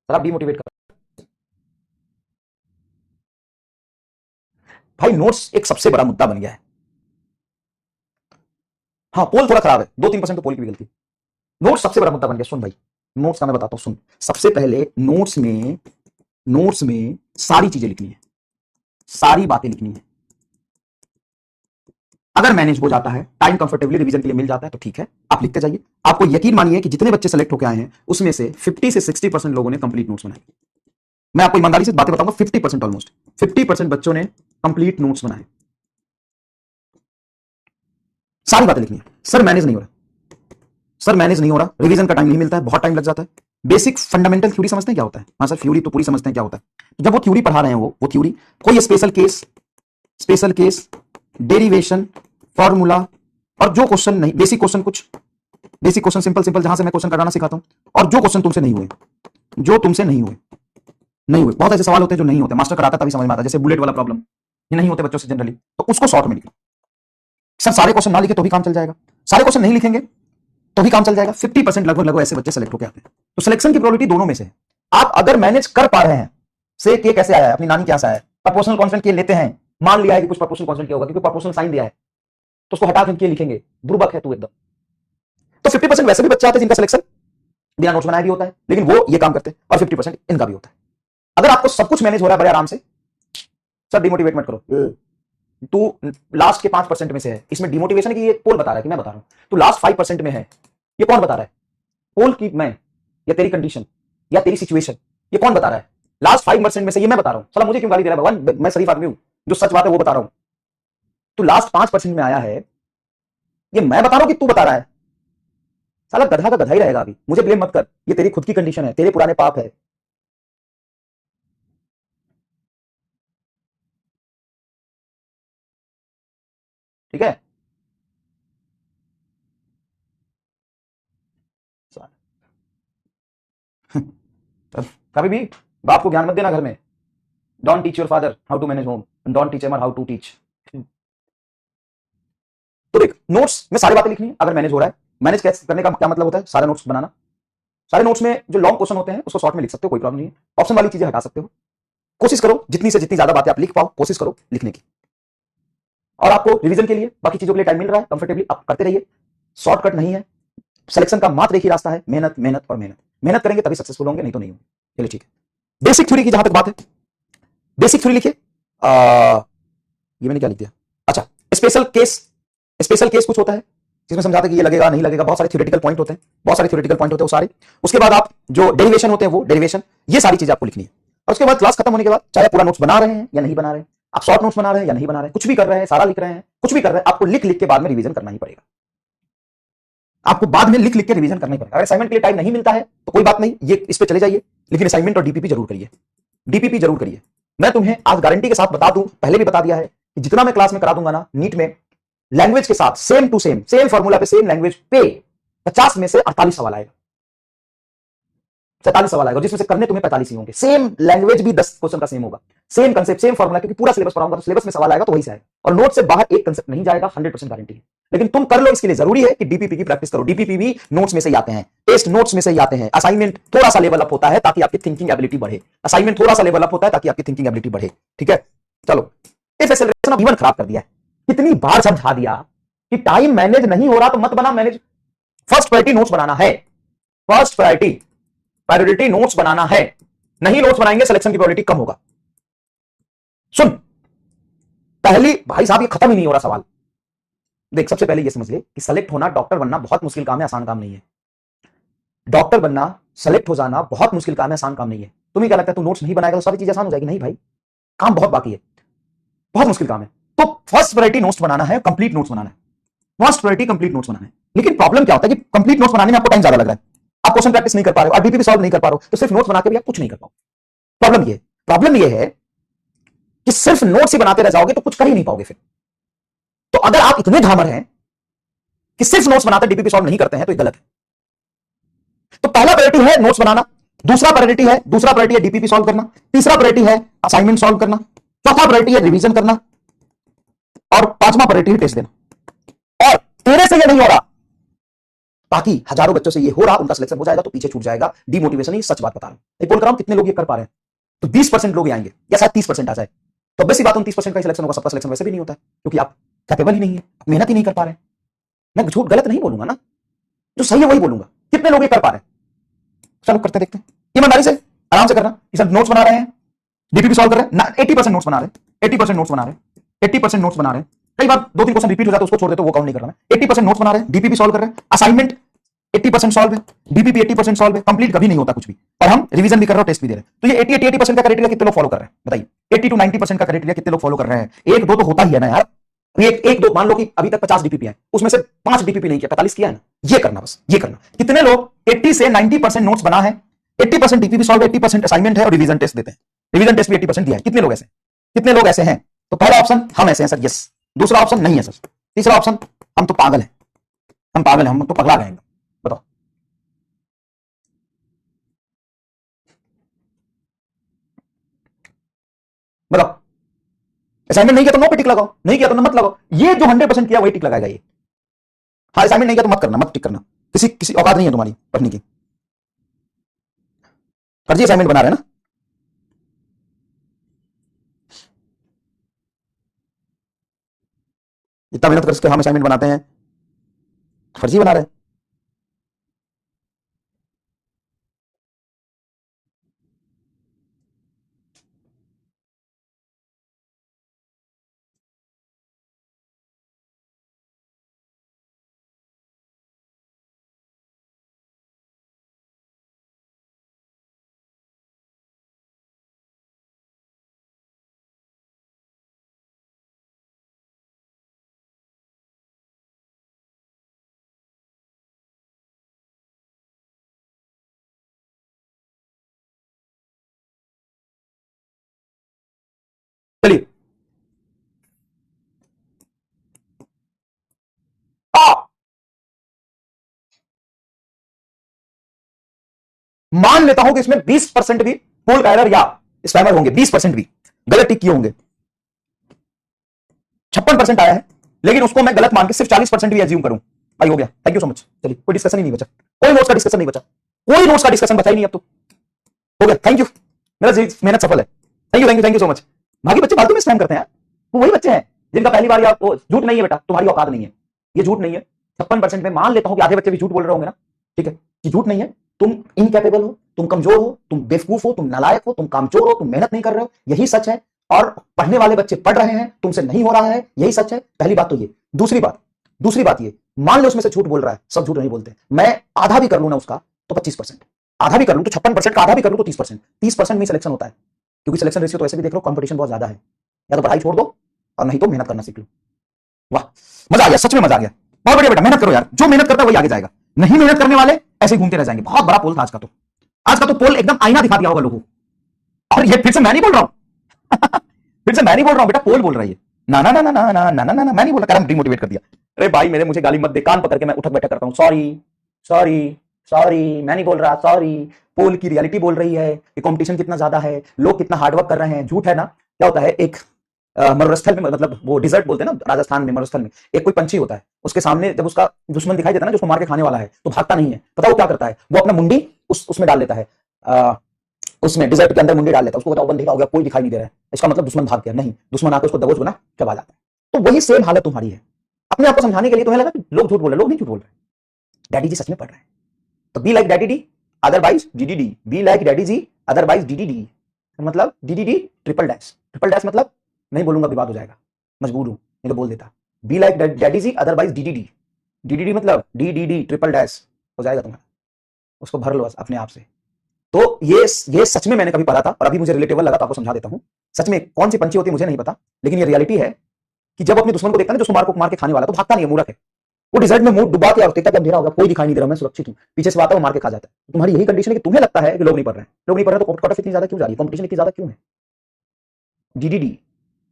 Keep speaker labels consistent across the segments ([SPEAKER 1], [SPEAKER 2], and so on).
[SPEAKER 1] Sir आप demotivate कर। भाई नोट्स एक सबसे बड़ा मुद्दा बन गया है। हाँ पोल थोड़ा खराब है, 2-3% तो पोल की भी गलती। नोट्स सबसे बड़ा मुद्दा बन गया। सुन भाई, नोट्स का मैं बताता हूं, सुन। सबसे पहले नोट्स में सारी चीजें लिखनी है, सारी बातें लिखनी है। अगर मैनेज हो जाता है, टाइम कंफर्टेबली रिवीजन के लिए मिल जाता है तो ठीक है, आप लिखते जाइए। आपको यकीन मानिए कि जितने बच्चे सेलेक्ट होकर आए हैं उसमें से 50 से 60% लोगों ने कंप्लीट नोट्स बनाए। मैं आपको ईमानदारी से बातें बताऊंगा, 50% ऑलमोस्ट 50% बच्चों ने कंप्लीट नोट्स बनाए। सारी बातें लिखनी है। सर मैनेज नहीं हो रहा, सर मैनेज नहीं हो रहा, रिवीजन का टाइम नहीं मिलता है, बहुत टाइम लग जाता है। बेसिक फंडामेंटल थ्योरी समझते हैं क्या होता है? हाँ सर थ्योरी तो पूरी समझते हैं क्या होता है। जब वो थ्योरी पढ़ा रहे हैं, वो थ्योरी कोई स्पेशल केस, डेरिवेशन, फॉर्मूला, और जो क्वेश्चन नहीं, बेसिक क्वेश्चन सिंपल जहां से मैं क्वेश्चन कराना सिखाता हूं, और जो क्वेश्चन तुमसे नहीं हुए, बहुत ऐसे सवाल होते हैं जो नहीं होते, मास्टर कराता तभी समझ में आता है, जैसे बुलेट वाला प्रॉब्लम, ये नहीं होते बच्चों से जनरली, तो उसको शॉर्ट में लिखो। सर सारे क्वेश्चन ना लिखे तो भी काम चल जाएगा, सारे क्वेश्चन नहीं लिखेंगे तो भी काम चल जाएगा। 50% लगभग ऐसे बच्चे सेलेक्ट होकर आते हैं। तो सिलेक्शन की प्रोबेबिलिटी दोनों में से है। आप अगर मैनेज कर पा रहे हैं, से के कैसे आया है, अपनी नानी क्या आया है, प्रोपोर्शनल कांस्टेंट के लेते हैं, मान लिया है कि कुछ प्रोपोर्शनल कांस्टेंट क्या होगा क्योंकि प्रोपोर्शनल साइन दिया है, तो उसको हटा के लिखेंगे, बुर्बक है तू एकदम। तो 50% वैसे भी बच्चे आते हैं जिनका सिलेक्शन बिना नोट्स बनाए भी होता है, लेकिन वो ये काम करते हैं, और 50% इनका भी होता है। अगर आपको सब कुछ मैनेज हो रहा है बड़े आराम से, सर डिमोटिवेट मत करो, तू लास्ट के 5% में से है। इसमें डिमोटिवेशन की ये पोल बता रहा है कि मैं बता रहा हूं, तू लास्ट 5% में है। ये कौन बता रहा है? पोल की मैं, या तेरी कंडीशन, या तेरी सिचुएशन, ये कौन बता रहा है? लास्ट 5% में से ये मैं बता रहा हूं। साला मुझे क्यों गाली दे रहा है भगवान? मैं शरीफ आदमी हूं, जो सच बात है वो बता रहा हूं। तू लास्ट 5% में आया है, ये मैं बता रहा हूं कि तू बता रहा है? साला गधा का गधा ही रहेगा अभी, मुझे ब्लेम मत कर, ये तेरी खुद की कंडीशन है, तेरे पुराने पाप है। ठीक है? कभी भी बाप को ज्ञान मत देना घर में। Don't teach your father how to manage home, don't teach एमर हाउ टू टीच। तो देख, नोट्स में सारी बातें लिखनी है अगर मैनेज हो रहा है। मैनेज करने का क्या मतलब होता है? सारे नोट्स बनाना। सारे नोट्स में जो लॉन्ग क्वेश्चन होते हैं उसको शॉर्ट में लिख सकते हो, कोई प्रॉब्लम नहीं है। ऑप्शन वाली चीजें हटा सकते हो। कोशिश करो जितनी से जितनी ज्यादा बातें आप लिख पाओ, कोशिश करो लिखने की। और आपको रिवीजन के लिए, बाकी चीजों के लिए टाइम मिल रहा है, कंफर्टेबली आप करते रहिए। शॉर्टकट नहीं है, सिलेक्शन का मात्र एक ही रास्ता है, मेहनत मेहनत और मेहनत। मेहनत करेंगे तभी सक्सेसफुल होंगे, नहीं तो नहीं होंगे। चलिए ठीक है। बेसिक थ्योरी की जहां तक बात है, बेसिक थ्योरी लिखिए। ये मैंने क्या लिख दिया? अच्छा, स्पेशल केस कुछ होता है जिसमें समझाता है कि ये लगेगा नहीं लगेगा, बहुत सारे थ्योरेटिकल पॉइंट होते हैं, वो सारे। उसके बाद आप जो डेरिवेशन होते हैं, वो डेरिवेशन, ये सारी चीजें आपको लिखनी है। और उसके बाद क्लास खत्म होने के बाद, चाहे पूरा नोट्स बना रहे हैं या नहीं बना रहे हैं, आप शॉर्ट नोट्स बना रहे हैं या नहीं बना रहे हैं, कुछ भी कर रहे हैं, सारा लिख रहे हैं, कुछ भी कर रहे हैं, आपको लिख लिख के बाद में रिवीजन करना ही पड़ेगा। आपको बाद में लिख लिख के रिवीजन करना ही पड़ेगा। अगर असाइनमेंट के लिए टाइम नहीं मिलता है तो कोई बात नहीं, ये इस पे चले जाइए, लेकिन असाइनमेंट और डीपीपी जरूर करिए। डीपीपी जरूर करिए। मैं तुम्हें आज गारंटी के साथ बता दूं, पहले भी बता दिया है कि जितना मैं क्लास में करा दूंगा ना नीट में, लैंग्वेज के साथ same to same, same formula पे, सेम लैंग्वेज पे 50 में से 48 सवाल आएगा, 47 सवाल आएगा, जिसमें से करने तुम्हें 45 ही होंगे। सेम लैंग्वेज भी 10 क्वेश्चन का सेम होगा, सेम कंसेप्ट, सेम फॉर्मूला, क्योंकि पूरा सिलेबस पढ़ाऊंगा तो सिलेबस में सवाल आएगा तो वही से आएगा, और नोट से बाहर एक कंसेप्ट नहीं जाएगा, 100% गारंटी है। लेकिन तुम कर लो, इसके लिए जरूरी है कि डीपीपी की प्रैक्टिस करो। डीपीपी भी नोट्स में से ही आते हैं, टेस्ट नोट्स में से ही आते हैं। असाइनमेंट थोड़ा सा लेवल अप होता है ताकि आपकी थिंकिंग एबिलिटी बढ़े, असाइनमेंट थोड़ा सा लेवल अप होता है ताकि आपकी थिंकिंग एबिलिटी बढ़े। ठीक है, चलो। इफ एक्सेलरेशन ऑफ इवन खराब कर दिया है, कितनी बार समझा दिया कि टाइम मैनेज नहीं हो रहा तो मत बना मैनेज। फर्स्ट प्रायोरिटी नोट्स बनाना है, फर्स्ट प्रायोरिटी नोट्स बनाना है। नहीं नोट्स बनाएंगे सिलेक्शन की प्रोबेबिलिटी कम होगा। सुन, पहली भाई साहब ये खत्म ही नहीं हो रहा सवाल। देख, सबसे पहले ये समझ ले कि सेलेक्ट होना, डॉक्टर बनना बहुत मुश्किल काम है, आसान काम नहीं है। डॉक्टर बनना, सेलेक्ट हो जाना बहुत मुश्किल काम है, आसान काम नहीं है। तुम्हें क्या लगता है तू नोट्स नहीं बनाएगा तो सारी चीजें आसान हो जाएगी? नहीं भाई, काम बहुत बाकी है, बहुत मुश्किल काम है। तो फर्स्ट प्रायोरिटी नोट्स बनाना है, कंप्लीट नोट्स बनाना है, फर्स्ट प्रायोरिटी कंप्लीट नोट्स बनाना है। लेकिन प्रॉब्लम क्या होता है कि कंप्लीट नोट्स बनाने में आपको टाइम ज्यादा लग रहा है, आप क्वेश्चन प्रैक्टिस नहीं कर पा रहे हो, आप डीपीपी सॉल्व नहीं कर पा रहे हो, तो सिर्फ नोट्स बना के भी आप कुछ नहीं कर पाओ। प्रॉब्लम ये है कि सिर्फ नोट्स ही बनाते रह जाओगे तो कुछ कर ही नहीं पाओगे फिर। तो अगर आप इतने धामर हैं कि सिर्फ नोट्स बनाते डीपीपी सॉल्व नहीं करते हैं तो ये गलत है। तो पहला प्रायोरिटी है नोट्स बनाना, दूसरा प्रायोरिटी है डीपीपी सॉल्व करना, तीसरा प्रायोरिटी है असाइनमेंट सॉल्व करना, चौथा प्रायोरिटी है रिवीजन करना, और पांचवा प्रायोरिटी है टेस्ट देना। और तेरे से ये नहीं हो रहा, ताकि हजारों बच्चों से ये हो रहा, उनका सिलेक्शन हो जाएगा तो पीछे छूट जाएगा, डिमोटिवेशन ही, सच बात बता रहा हूं। पोल कराऊं कितने लोग ये कर पा रहे हैं, तो 20% लोग आएंगे या शायद 30% आ जाए, तो बस बात, उन 30% का सिलेक्शन होगा, सबका सिलेक्शन वैसे भी नहीं होता है क्योंकि आप कैपेबल ही नहीं है, मेहनत ही नहीं कर पा रहे हैं। मैं झूठ गलत नहीं बोलूंगा ना, जो सही है वही बोलूंगा। कितने लोग ये कर पा रहे हैं, चलो करते देखते हैं, ईमानदारी से आराम से करना। ये सब नोट्स बना रहे हैं, डीपीपी सॉल्व कर रहे हैं, 80% नोट्स बना रहे हैं, 80% नोट्स बना रहे हैं, 80% नोट्स बना रहे हैं। कई बार 2-3 क्वेश्चन रिपीट हो जाता है, उसको छोड़ देते, वो काउंट नहीं कर रहा मैं। 80% नोट्स बना रहे हैं, डीपीपी सॉल्व कर रहे हैं, असाइनमेंट 80% सॉल्व है, डीपीपी 80% सॉल्व है, कंप्लीट कभी नहीं होता कुछ भी, और हम रिवीजन भी कर रहे हो, टेस्ट भी दे रहे हैं। तो ये 80% का क्राइटेरिया कितने लोग फॉलो कर रहे हैं बताइए, 80 to 90% का क्राइटेरिया कितने लोग फॉलो कर रहे हैं। एक दो तो होता ही है ना यार, एक दो, मान लो कि अभी तक 50 डीपीपी है, उसमें से 5 डीपीपी नहीं किया, 45 किया है ना, ये करना, बस ये करना। कितने लोग 80 से 90% नोट्स बना है, 80% डीपीपी सॉल्व, 80% असाइनमेंट है और रिवीजन टेस्ट देते हैं, रिवीजन टेस्ट भी 80% दिया है। कितने लोग ऐसे, कितने लोग ऐसे हैं? तो पहला ऑप्शन हम ऐसे हैं सर, यस। दूसरा ऑप्शन नहीं है सर। तीसरा ऑप्शन हम तो पागल हैं, हम पागल हैं, हम तो पगला गए एकदम। बताओ, बताओ। असाइनमेंट नहीं किया तो नो पे टिक लगाओ, नहीं किया तो मत लगाओ। ये जो 100% किया वही टिक लगाएगा ये। हाँ, असाइनमेंट नहीं किया तो मत करना, मत टिक करना, किसी किसी औकात नहीं है तुम्हारी पढ़ने की, फर्जी असाइनमेंट बना रहे हैं ना। इतना मेहनत करके हम असाइनमेंट बनाते हैं, फर्जी बना रहे हैं। चलिए, मान लेता हूं कि इसमें 20% भी पोल का एरर या स्पैमर होंगे, 20% भी गलत टिक किए होंगे। 56% आया है, लेकिन उसको मैं गलत मान के सिर्फ 40% भी एज्यूम करूं, भाई हो गया, थैंक यू सो मच। चलिए, कोई डिस्कशन ही नहीं बचा, कोई नोट्स का डिस्कशन नहीं बचा, कोई नोट्स का डिस्कशन बचा ही नहीं अब तो, हो गया, थैंक यू, मेरा मेहनत सफल है, thank you, thank you, thank you so much. बाकी बच्चे फालतू में स्पैम करते हैं यार, वो वही बच्चे हैं जिनका पहली बार, या झूठ नहीं है बेटा, तुम्हारी औकात नहीं है, ये झूठ नहीं है। 56% में मान लेता हूं कि आधे बच्चे भी झूठ बोल रहे होंगे ना, ठीक है, कि झूठ नहीं है, तुम इनकैपेबल हो, तुम कमजोर हो, तुम बेवकूफ हो, तुम नालायक हो, तुम कामचोर हो, तुम मेहनत नहीं कर रहे हो, यही सच है। और पढ़ने वाले बच्चे पढ़ रहे हैं, तुमसे नहीं हो रहा है, यही सच है। पहली बात तो ये। दूसरी बात ये, मान लो उसमें से झूठ बोल रहा है, सब झूठ नहीं बोलते, मैं आधा भी कर लू ना उसका तो 25%, आधा भी कर लू तो 56% का आधा भी कर लू तो 30%, 30% में सिलेक्शन होता है, क्योंकि सिलेक्शन रेशियो तो ऐसे भी देख लो, कंपटीशन बहुत ज्यादा है, या तो पढ़ाई छोड़ दो और नहीं तो मेहनत करना सीख लो। वाह, मजा आ गया, सच में मजा आ गया, बहुत बढ़िया बेटा, मेहनत करो यार, जो मेहनत करता है वही आगे जाएगा, नहीं मेहनत करने वाले ऐसे घूमते रह जाएंगे। बहुत बड़ा पोल था आज का, तो आज का तो पोल एकदम आईना दिखा दिया होगा लोगों को। और ये फिर से मैं नहीं बोल रहा हूं फिर से मैं नहीं बोल रहा हूं बेटा, पोल बोल रहा है ये, ना ना ना ना ना ना ना ना ना, मैं नहीं बोल रहा, डिमोटिवेट कर दिया। अरे भाई मेरे, मुझे गाली मत दे, कान पकड़ के मैं उठक बैठक करता हूं, सॉरी सॉरी सॉरी, मैं नहीं बोल रहा, सॉरी। पोल की रियलिटी बोल रही है कि कंपटीशन कितना ज्यादा है, लोग कितना हार्डवर्क कर रहे हैं, झूठ है ना। क्या होता है, एक मरुस्थल में, मतलब वो डिजर्ट बोलते हैं ना राजस्थान में, मरुस्थल में एक कोई पंछी होता है, उसके सामने जब उसका दुश्मन दिखाई देता है ना, जो उसको मार के खाने वाला है, तो भागता नहीं है, पता वो क्या करता है, वो अपना मुंडी उसमें डाल लेता है, उसमें डिजर्ट के अंदर मुंडी डाल लेता है, उसको बताओ बंद हो गया, कोई दिखाई नहीं दे रहा है, इसका मतलब दुश्मन भाग गया, नहीं, दुश्मन आकर उसको दबोच बना चबा जाता है। तो वही सेम हालत तुम्हारी है। अपने आपको समझाने के लिए तुम्हें लगा कि लोग झूठ बोल रहे, लोग नहीं झूठ बोल रहे, डैडी जी सच में पढ़ रहे हैं। तो be like daddy D, otherwise DDD, be like daddy ji, otherwise DDD, मतलब DDD triple dash, triple dash मतलब नहीं बोलूंगा विवाद हो जाएगा, मजबूर हूं, नहीं तो बोल देता। Be like daddy ji, otherwise DDD, DDD मतलब डीडीडी ट्रिपल डैश हो जाएगा तुम्हारा, उसको भर लो बस अपने आप से। तो ये सच में मैंने कभी पढ़ा था और अभी मुझे रिलेटेबल लगा, तो आपको समझा देता हूं। सच में कौन सी पंछी होती है मुझे नहीं पता, लेकिन ये रियलिटी है कि जब अपने दुश्मन को देखता है ना, जो मार के खाने वाला, तो भागता नहीं है, मूर्ख है, वो डिजर्ट में मुंह डुबा के देखता है कि अंधेरा होगा, कोई दिखाई नहीं दे रहा, मैं सुरक्षित हूं, पीछे से आता है वो मार के खा जाता है। तुम्हारी यही कंडीशन है कि तुम्हें लगता है कि लोग नहीं पढ़ रहे हैं, लोग नहीं पढ़ रहे, तो कट ऑफ इतनी ज्यादा क्यों जा रही है, कंपटीशन इतनी ज्यादा क्यों है। डीडीडी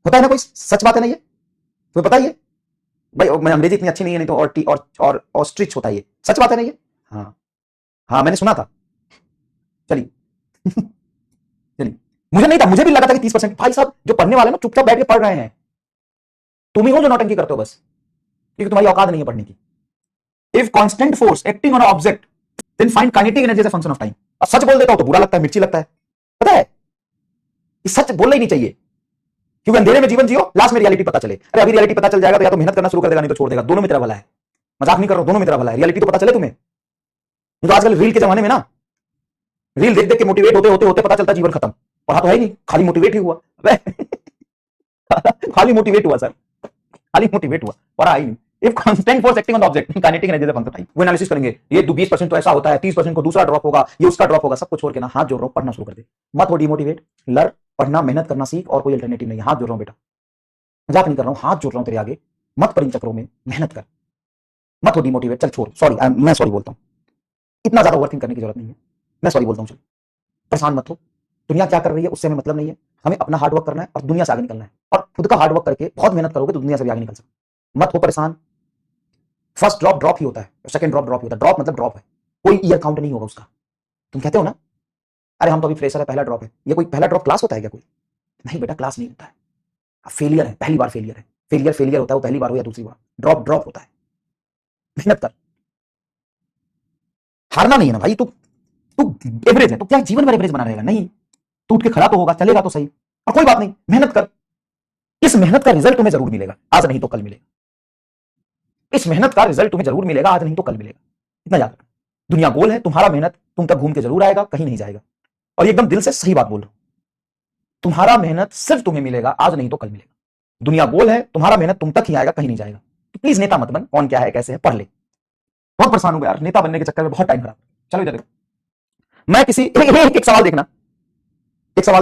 [SPEAKER 1] होता है ना, कोई सच बात है ना ये, तुम्हें पता ही है भाई, मैं अंग्रेजी इतनी अच्छी नहीं है, नहीं तो और ऑस्ट्रिच होता है, ये सच बात है ना ये। हाँ हाँ, मैंने सुना था। चलिए चलिए, मुझे नहीं था, मुझे भी लगा था कि 30%। भाई साहब, जो पढ़ने वाले ना चुपचाप बैठ के पढ़ रहे हैं, तुम ही हो जो नौटंकी करते हो बस, क्योंकि तुम्हारी औकात नहीं है पढ़ने की। If constant force acting on object then find kinetic energy as a function of time. अब सच बोल देता हूं तो बुरा लगता है, मिर्ची लगता है, पता है ये सच बोलना ही नहीं चाहिए, क्योंकि अंधेरे में जीवन जियो, लास्ट में रियलिटी पता चले। अरे अभी रियलिटी पता चल जाएगा तो या तो मेहनत करना शुरू कर देगा, नहीं तो छोड़ देगा। दोनों में तेरा भला है, मजाक नहीं कर रहा हूं, दोनों में तेरा भला है। रियलिटी तो पता चले तुम्हें। नहीं तो आजकल रील के जमाने में ना, रील देख देख के मोटिवेट होते होते होते पता चलता जीवन खत्म। पढ़ा तो है नहीं, खाली मोटिवेट ही हुआ। खाली मोटिवेट हुआ सर, खाली मोटिवेट हुआ, पढ़ा ही नहीं। If constant force acting on the object kinetic energy function time, वो एनालिसिस करेंगे, ये 20% तो ऐसा होता है, 30% को दूसरा ड्रॉप होगा, ये उसका ड्रॉप होगा। सबको छोड़ के ना हाथ जोड़ रहा हूं, पढ़ना शुरू कर दे। मत हो डिमोटिवेट, लड़, पढ़ना, मेहनत करना सीख, और कोई अल्टरनेटिव नहीं है। हाथ जोड़ रहा हूं बेटा, मजाक नहीं कर रहा हूं, हाथ जोड़ रहा हूं तेरे आगे। मत पर इन चक्रों में, मेहनत कर, मत हो डिमोटिवेट। चल छोड़, सॉरी, मैं सॉरी बोलता हूं, इतना ज्यादा ओवरथिंक करने की जरूरत नहीं है, मैं सॉरी बोलता हूं। चल परेशान मत हो, दुनिया क्या कर रही है उससे हमें मतलब नहीं है। हमें अपना हार्डवर्क करना है और दुनिया से आगे निकलना है, और खुद का हार्डवर्क करके बहुत मेहनत करोगे तो दुनिया से भी आगे निकल सकते। मत हो परेशान। फर्स्ट ड्रॉप ड्रॉप ही होता है, सेकंड ड्रॉप ड्रॉप ही होता है। ड्रॉप मतलब ड्रॉप है, कोई ईयर काउंट नहीं होगा उसका। तुम कहते हो ना, अरे हम तो अभी फ्रेशर है, पहला ड्रॉप है। ये कोई पहला ड्रॉप क्लास होता है क्या? कोई नहीं बेटा, क्लास नहीं होता है। फेलियर है, पहली बार फेलियर है। फेलियर फेलियर होता है, वो पहली बार हो या दूसरी बार। ड्रॉप ड्रॉप होता है। मेहनत कर, हारना नहीं है ना भाई। तू तू एवरेज है तो क्या जीवन भर एवरेज बना रहेगा? नहीं, तू उठ के खड़ा तो होगा, चलेगा तो सही, और कोई बात नहीं, मेहनत कर। इस मेहनत का रिजल्ट तुम्हें जरूर मिलेगा, आज नहीं तो कल मिलेगा। इस मेहनत का रिजल्ट तुम्हें जरूर मिलेगा, आज नहीं तो कल मिलेगा। इतना याद रखना। दुनिया गोल है, तुम्हारा मेहनत तुम तक घूम के जरूर आएगा, कहीं नहीं जाएगा। और ये एकदम दिल से सही बात बोल रहा हूं, तुम्हारा मेहनत सिर्फ तुम्हें मिलेगा, आज नहीं तो कल मिलेगा। दुनिया गोल है, तुम्हारा मेहनत तुम तक ही आएगा, कहीं नहीं जाएगा। तो प्लीज नेता मत बन, कौन क्या है कैसे है पढ़ ले। बहुत परेशान हो गया यार, नेता बनने के चक्कर में बहुत टाइम खराब। चलो इधर देखो, मैं किसी एक सवाल देखना, एक सवाल